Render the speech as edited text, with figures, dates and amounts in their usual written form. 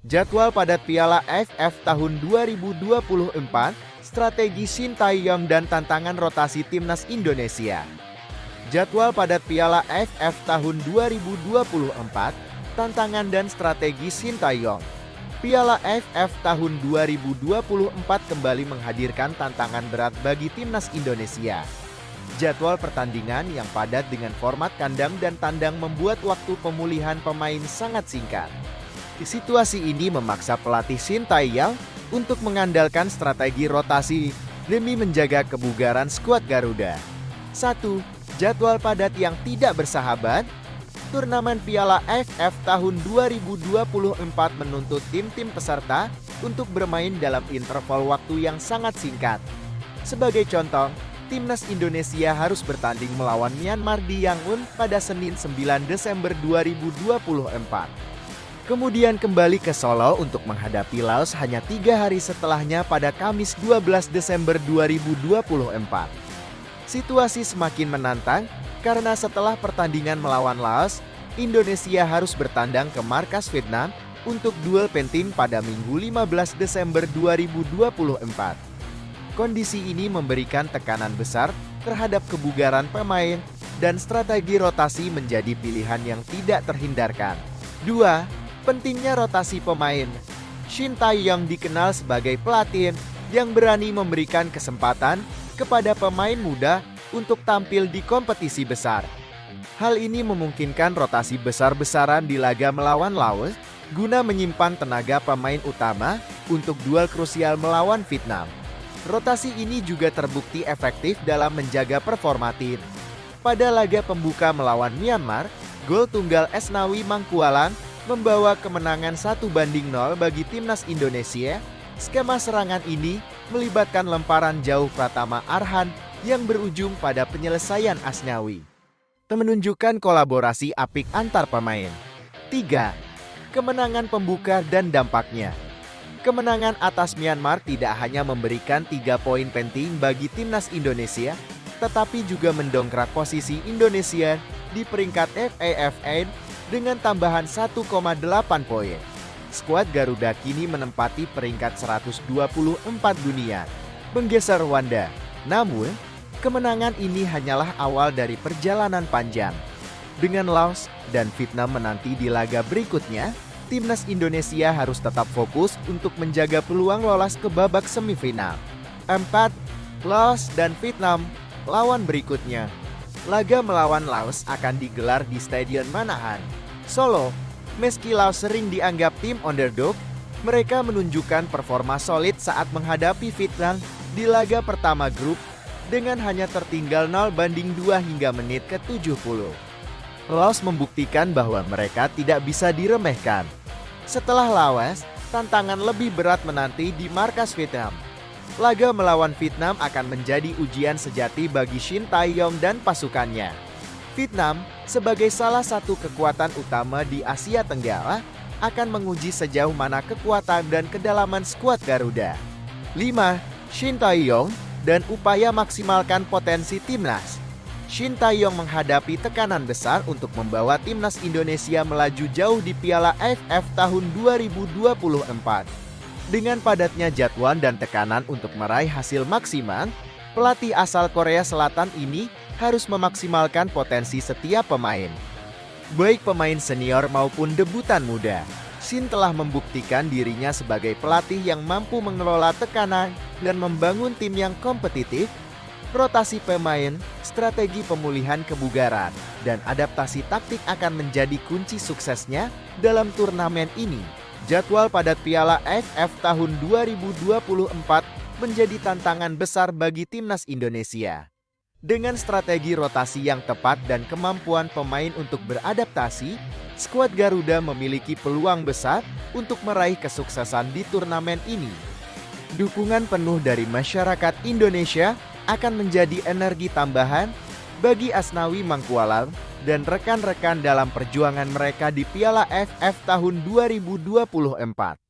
Jadwal padat Piala AFF tahun 2024, strategi Shin Tae-yong dan tantangan rotasi timnas Indonesia. Jadwal padat Piala AFF tahun 2024, tantangan dan strategi Shin Tae-yong. Piala AFF tahun 2024 kembali menghadirkan tantangan berat bagi timnas Indonesia. Jadwal pertandingan yang padat dengan format kandang dan tandang membuat waktu pemulihan pemain sangat singkat. Situasi ini memaksa pelatih Shin Tae-yong untuk mengandalkan strategi rotasi demi menjaga kebugaran skuad Garuda. 1. Jadwal padat yang tidak bersahabat. Turnamen Piala AFF tahun 2024 menuntut tim-tim peserta untuk bermain dalam interval waktu yang sangat singkat. Sebagai contoh, timnas Indonesia harus bertanding melawan Myanmar di Yangon pada Senin 9 Desember 2024. Kemudian kembali ke Solo untuk menghadapi Laos hanya 3 hari setelahnya pada Kamis 12 Desember 2024. Situasi semakin menantang karena setelah pertandingan melawan Laos, Indonesia harus bertandang ke markas Vietnam untuk duel penting pada Minggu 15 Desember 2024. Kondisi ini memberikan tekanan besar terhadap kebugaran pemain dan strategi rotasi menjadi pilihan yang tidak terhindarkan. 2. Pentingnya rotasi pemain. Shin Tae-yong dikenal sebagai pelatih yang berani memberikan kesempatan kepada pemain muda untuk tampil di kompetisi besar. Hal ini memungkinkan rotasi besar-besaran di laga melawan Laos guna menyimpan tenaga pemain utama untuk duel krusial melawan Vietnam. Rotasi ini juga terbukti efektif dalam menjaga performa tim. Pada laga pembuka melawan Myanmar, gol tunggal Esnawi Mangkualam membawa kemenangan 1-0 bagi timnas Indonesia. Skema serangan ini melibatkan lemparan jauh Pratama Arhan yang berujung pada penyelesaian Asnawi. Menunjukkan kolaborasi apik antar pemain. 3. Kemenangan pembuka dan dampaknya. Kemenangan atas Myanmar tidak hanya memberikan 3 poin penting bagi timnas Indonesia, tetapi juga mendongkrak posisi Indonesia di peringkat AFF dengan tambahan 1,8 poin. Skuad Garuda kini menempati peringkat 124 dunia, menggeser Rwanda. Namun, kemenangan ini hanyalah awal dari perjalanan panjang. Dengan Laos dan Vietnam menanti di laga berikutnya, timnas Indonesia harus tetap fokus untuk menjaga peluang lolos ke babak semifinal. 4. Laos dan Vietnam lawan berikutnya. Laga melawan Laos akan digelar di Stadion Manahan, Solo. Meski Laos sering dianggap tim underdog, mereka menunjukkan performa solid saat menghadapi Vietnam di laga pertama grup dengan hanya tertinggal 0-2 hingga menit ke-70. Laos membuktikan bahwa mereka tidak bisa diremehkan. Setelah Laos, tantangan lebih berat menanti di markas Vietnam. Laga melawan Vietnam akan menjadi ujian sejati bagi Shin Tae-yong dan pasukannya. Vietnam, sebagai salah satu kekuatan utama di Asia Tenggara, akan menguji sejauh mana kekuatan dan kedalaman skuad Garuda. 5. Shin Tae-yong dan upaya maksimalkan potensi timnas. Shin Tae-yong menghadapi tekanan besar untuk membawa timnas Indonesia melaju jauh di Piala AFF tahun 2024. Dengan padatnya jadwal dan tekanan untuk meraih hasil maksimal, pelatih asal Korea Selatan ini harus memaksimalkan potensi setiap pemain. Baik pemain senior maupun debutan muda, Shin telah membuktikan dirinya sebagai pelatih yang mampu mengelola tekanan dan membangun tim yang kompetitif. Rotasi pemain, strategi pemulihan kebugaran, dan adaptasi taktik akan menjadi kunci suksesnya dalam turnamen ini. Jadwal padat Piala AFF tahun 2024 menjadi tantangan besar bagi timnas Indonesia. Dengan strategi rotasi yang tepat dan kemampuan pemain untuk beradaptasi, skuad Garuda memiliki peluang besar untuk meraih kesuksesan di turnamen ini. Dukungan penuh dari masyarakat Indonesia akan menjadi energi tambahan bagi Asnawi Mangkualam dan rekan-rekan dalam perjuangan mereka di Piala AFF tahun 2024.